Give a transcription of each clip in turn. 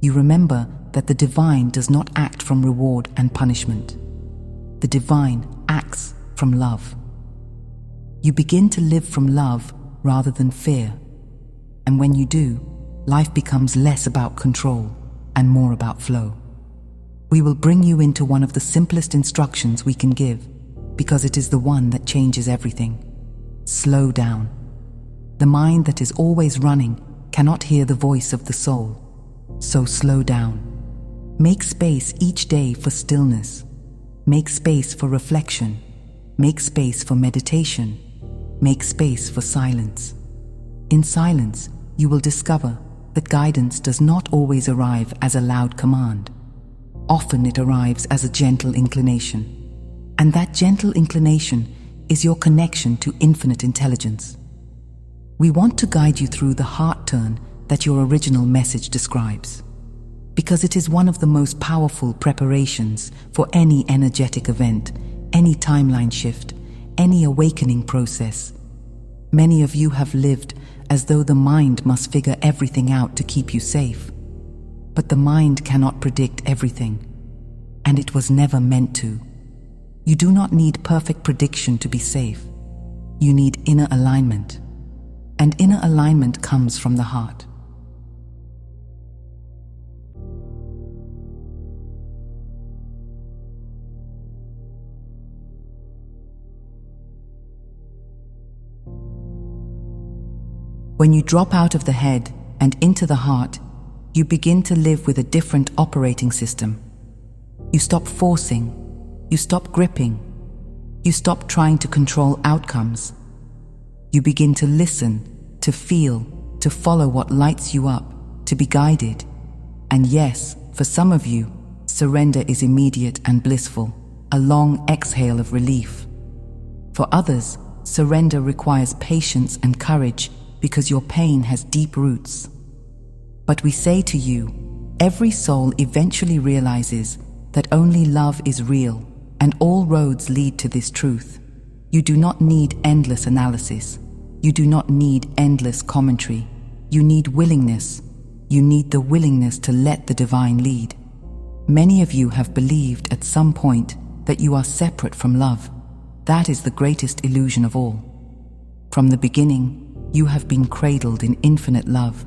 you remember that the divine does not act from reward and punishment. The divine acts from love. You begin to live from love rather than fear. And when you do, life becomes less about control and more about flow. We will bring you into one of the simplest instructions we can give, because it is the one that changes everything. Slow down. The mind that is always running cannot hear the voice of the soul. So slow down. Make space each day for stillness. Make space for reflection. Make space for meditation. Make space for silence. In silence, you will discover that guidance does not always arrive as a loud command. Often it arrives as a gentle inclination. And that gentle inclination is your connection to infinite intelligence. We want to guide you through the heart turn that your original message describes, because it is one of the most powerful preparations for any energetic event, any timeline shift, any awakening process. Many of you have lived as though the mind must figure everything out to keep you safe. But the mind cannot predict everything, and it was never meant to. You do not need perfect prediction to be safe. You need inner alignment, and inner alignment comes from the heart. When you drop out of the head and into the heart, you begin to live with a different operating system. You stop forcing, you stop gripping, you stop trying to control outcomes. You begin to listen, to feel, to follow what lights you up, to be guided. And yes, for some of you, surrender is immediate and blissful, a long exhale of relief. For others, surrender requires patience and courage because your pain has deep roots. But we say to you, every soul eventually realizes that only love is real, and all roads lead to this truth. You do not need endless analysis. You do not need endless commentary. You need willingness. You need the willingness to let the divine lead. Many of you have believed at some point that you are separate from love. That is the greatest illusion of all. From the beginning, you have been cradled in infinite love.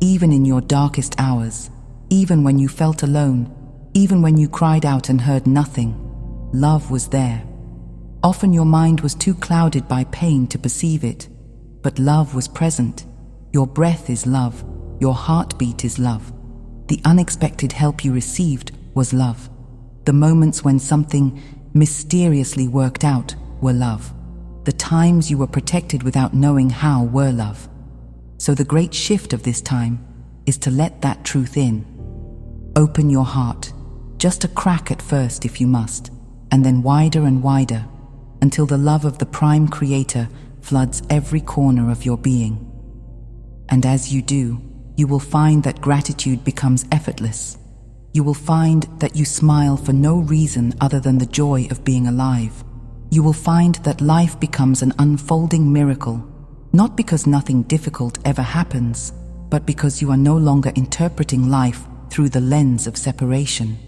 Even in your darkest hours, even when you felt alone, even when you cried out and heard nothing, love was there. Often your mind was too clouded by pain to perceive it, but love was present. Your breath is love. Your heartbeat is love. The unexpected help you received was love. The moments when something mysteriously worked out were love. The times you were protected without knowing how were love. So the great shift of this time is to let that truth in. Open your heart, just a crack at first if you must, and then wider and wider, until the love of the Prime Creator floods every corner of your being. And as you do, you will find that gratitude becomes effortless. You will find that you smile for no reason other than the joy of being alive. You will find that life becomes an unfolding miracle, not because nothing difficult ever happens, but because you are no longer interpreting life through the lens of separation.